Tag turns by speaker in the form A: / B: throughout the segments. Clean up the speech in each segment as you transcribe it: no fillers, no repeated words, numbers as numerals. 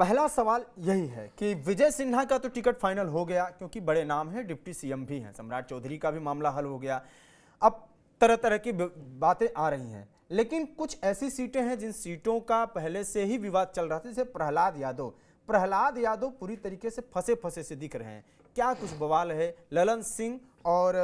A: पहला सवाल यही है कि विजय सिन्हा का तो टिकट फाइनल हो गया क्योंकि बड़े नाम हैं, डिप्टी सीएम भी हैं, सम्राट चौधरी का भी मामला हल हो गया। अब तरह तरह की बातें आ रही हैं, लेकिन कुछ ऐसी सीटें हैं जिन सीटों का पहले से ही विवाद चल रहा था, जैसे प्रहलाद यादव पूरी तरीके से फंसे फंसे से दिख रहे हैं। क्या कुछ बवाल है ललन सिंह और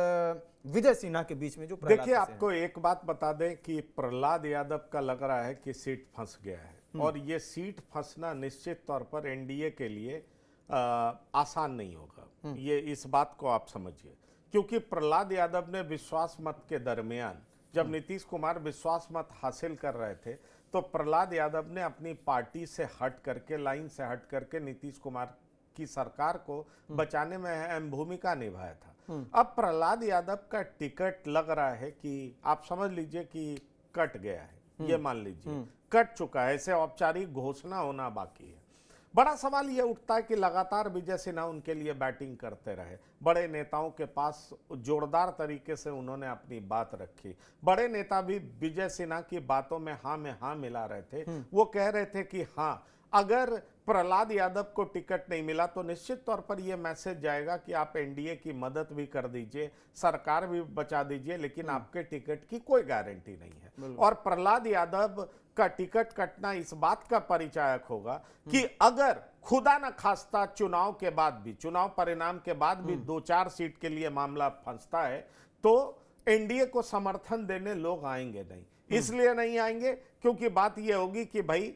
A: विजय सिन्हा के बीच में? जो
B: देखिए, आपको एक बात बता दें कि प्रहलाद यादव का लग रहा है कि सीट फंस गया है, और ये सीट फंसना निश्चित तौर पर एनडीए के लिए आसान नहीं होगा। ये इस बात को आप समझिए, क्योंकि प्रहलाद यादव ने विश्वास मत के दरमियान, जब नीतीश कुमार विश्वास मत हासिल कर रहे थे, तो प्रहलाद यादव ने अपनी पार्टी से हट करके, लाइन से हट करके नीतीश कुमार की सरकार को बचाने में अहम भूमिका निभाया था। अब प्रहलाद यादव का टिकट लग रहा है कि आप समझ लीजिए कि कट गया है, ये मान लीजिए कट चुका है, इसे औपचारिक घोषणा होना बाकी है। बड़ा सवाल यह उठता है कि लगातार विजय सिन्हा उनके लिए बैटिंग करते रहे, बड़े नेताओं के पास जोरदार तरीके से उन्होंने अपनी बात रखी। बड़े नेता भी विजय सिन्हा की बातों में हाँ मिला रहे थे। वो कह रहे थे कि हाँ, अगर प्रहलाद यादव को टिकट नहीं मिला तो निश्चित तौर पर यह मैसेज जाएगा कि आप एनडीए की मदद भी कर दीजिए, सरकार भी बचा दीजिए, लेकिन आपके टिकट की कोई गारंटी नहीं है। और प्रहलाद यादव का टिकट कटना इस बात का परिचायक होगा कि अगर खुदा न खास्ता चुनाव के बाद भी, चुनाव परिणाम के बाद भी 2-4 सीट के लिए मामला फंसता है, तो एनडीए को समर्थन देने लोग आएंगे नहीं। इसलिए नहीं आएंगे क्योंकि बात यह होगी कि भाई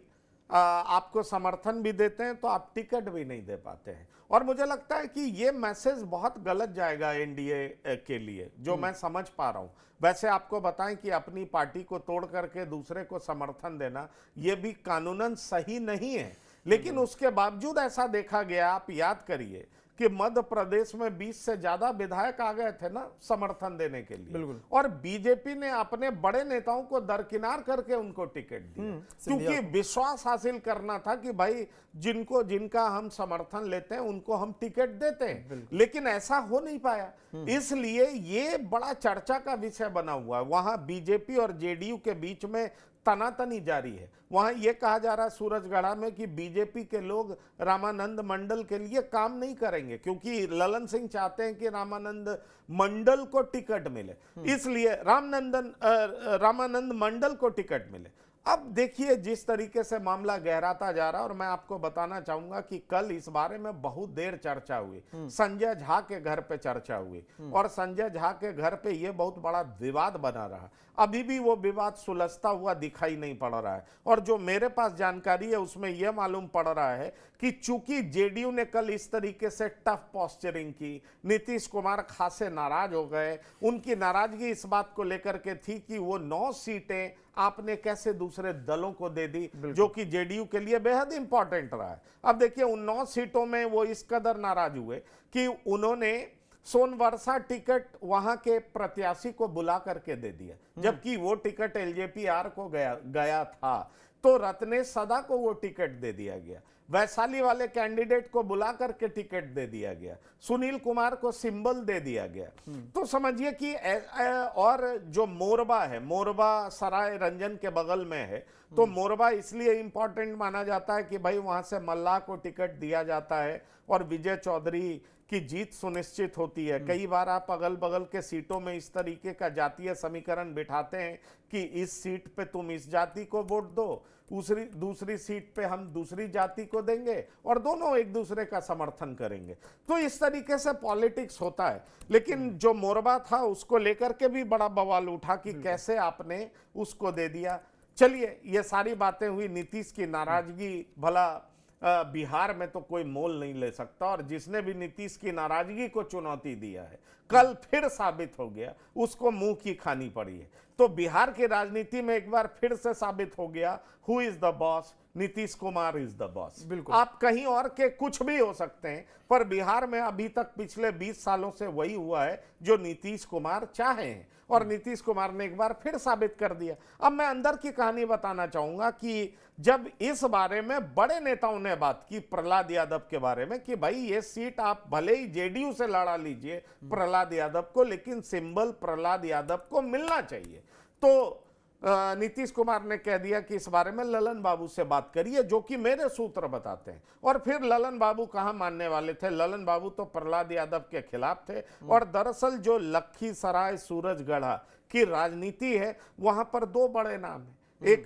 B: आपको समर्थन भी देते हैं तो आप टिकट भी नहीं दे पाते हैं। और मुझे लगता है कि ये मैसेज बहुत गलत जाएगा एनडीए के लिए, जो मैं समझ पा रहा हूं। वैसे आपको बताएं कि अपनी पार्टी को तोड़ करके दूसरे को समर्थन देना ये भी कानूनन सही नहीं है, लेकिन उसके बावजूद ऐसा देखा गया। आप याद करिए कि मध्य प्रदेश में 20 से ज्यादा विधायक आ गए थे ना समर्थन देने के लिए, और बीजेपी ने अपने बड़े नेताओं को दरकिनार करके उनको टिकट दिया, क्योंकि विश्वास हासिल करना था कि भाई जिनका हम समर्थन लेते हैं उनको हम टिकट देते हैं। लेकिन ऐसा हो नहीं पाया, इसलिए ये बड़ा चर्चा का विषय बना हुआ है। वहां बीजेपी और जेडीयू के बीच में तनातनी जारी है। वहां यह कहा जा रहा है सूरजगढ़ा में कि बीजेपी के लोग रामानंद मंडल के लिए काम नहीं करेंगे, क्योंकि ललन सिंह चाहते हैं कि रामानंद मंडल को टिकट मिले, इसलिए रामानंद मंडल को टिकट मिले। अब देखिए जिस तरीके से मामला गहराता जा रहा है, और मैं आपको बताना चाहूंगा कि कल इस बारे में बहुत देर चर्चा हुई, संजय झा के घर पे चर्चा हुई, और संजय झा के घर पे ये बहुत बड़ा विवाद बना रहा। अभी भी वो विवाद सुलझता हुआ दिखाई नहीं पड़ रहा है, और जो मेरे पास जानकारी है उसमें यह मालूम पड़ रहा है कि चूंकि जेडीयू ने कल इस तरीके से टफ पोस्चरिंग की, नीतीश कुमार खासे नाराज हो गए। उनकी नाराजगी इस बात को लेकर के थी कि वो 9 सीटें आपने कैसे दूसरे दलों को दे दी, जो कि जेडीयू के लिए बेहद इंपॉर्टेंट रहा है। अब देखिए उन 9 सीटों में वो इस कदर नाराज हुए कि उन्होंने सोनवर्षा टिकट वहां के प्रत्याशी को बुला करके दे दिया, जबकि वो टिकट एलजेपीआर को गया था, तो रत्नेश सदा को वो टिकट दे दिया गया। वैशाली वाले कैंडिडेट को बुला करके टिकट दे दिया गया, सुनील कुमार को सिंबल दे दिया गया। तो समझिए कि और जो मोरबा है, मोरबा सराय रंजन के बगल में है, तो मोरबा इसलिए इंपॉर्टेंट माना जाता है कि भाई वहां से मल्लाह को टिकट दिया जाता है और विजय चौधरी की जीत सुनिश्चित होती है। कई बार आप अगल बगल के सीटों में इस तरीके का जातीय समीकरण बिठाते हैं कि इस सीट पे तुम इस जाति को वोट दो, दूसरी सीट पे हम दूसरी जाति को देंगे, और दोनों एक दूसरे का समर्थन करेंगे। तो इस तरीके से पॉलिटिक्स होता है। लेकिन जो मोरबा था उसको लेकर के भी बड़ा बवाल उठा कि कैसे आपने उसको दे दिया। चलिए, ये सारी बातें हुई। नीतीश की नाराजगी भला बिहार में तो कोई मोल नहीं ले सकता, और जिसने भी नीतीश की नाराजगी को चुनौती दिया है कल फिर साबित हो गया, उसको मुंह की खानी पड़ी है। तो बिहार की राजनीति में एक बार फिर से साबित हो गया who is the boss, Nitish Kumar is the boss. आप कहीं और के कुछ भी हो सकते हैं, पर बिहार में अभी तक पिछले 20 सालों से वही हुआ है जो नीतीश कुमार चाहे हैं, और नीतीश कुमार ने एक बार फिर साबित कर दिया। अब मैं अंदर की कहानी बताना चाहूंगा कि जब इस बारे में बड़े नेताओं ने बात की प्रहलाद यादव के बारे में कि भाई ये सीट आप भले ही जेडीयू से लड़ा लीजिए प्रहलाद यादव को, लेकिन सिंबल प्रहलाद यादव को मिलना चाहिए, तो नीतीश कुमार ने कह दिया कि इस बारे में ललन बाबू से बात करिए, जो कि मेरे सूत्र बताते हैं। और फिर ललन बाबू कहाँ मानने वाले थे? ललन बाबू तो प्रहलाद यादव के खिलाफ थे। और दरअसल जो लखीसराय सूरजगढ़ा की राजनीति है, वहां पर दो बड़े नाम हैं। एक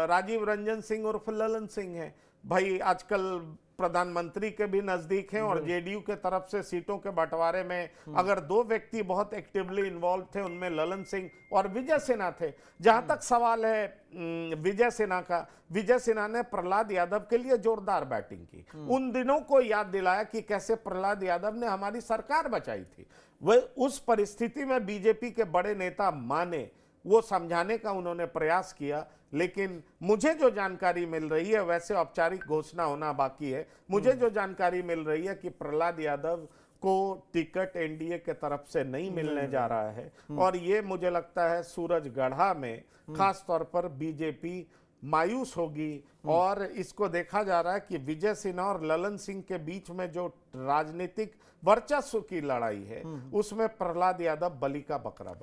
B: राजीव रंजन सिंह उर्फ ललन सिंह है, भाई आजकल प्रधानमंत्री के भी नजदीक हैं, और जेडीयू के तरफ से सीटों के बंटवारे में अगर दो व्यक्ति बहुत एक्टिवली इन्वॉल्व थे, उनमें ललन सिंह और विजय सिन्हा थे। जहां तक सवाल है विजय सिन्हा का, विजय सिन्हा ने प्रहलाद यादव के लिए जोरदार बैटिंग की। उन दिनों को याद दिलाया कि कैसे प्रहलाद यादव ने हमारी सरकार बचाई थी। वह उस परिस्थिति में बीजेपी के बड़े नेता माने, वो समझाने का उन्होंने प्रयास किया। लेकिन मुझे जो जानकारी मिल रही है, वैसे औपचारिक घोषणा होना बाकी है, मुझे जो जानकारी मिल रही है कि प्रहलाद यादव को टिकट एनडीए के तरफ से नहीं मिलने जा रहा है। और ये मुझे लगता है सूरजगढ़ा में खास तौर पर बीजेपी मायूस होगी। और इसको देखा जा रहा है कि विजय सिन्हा और ललन सिंह के बीच में जो राजनीतिक वर्चस्व की लड़ाई है, उसमें प्रहलाद यादव बलि का बकरा बन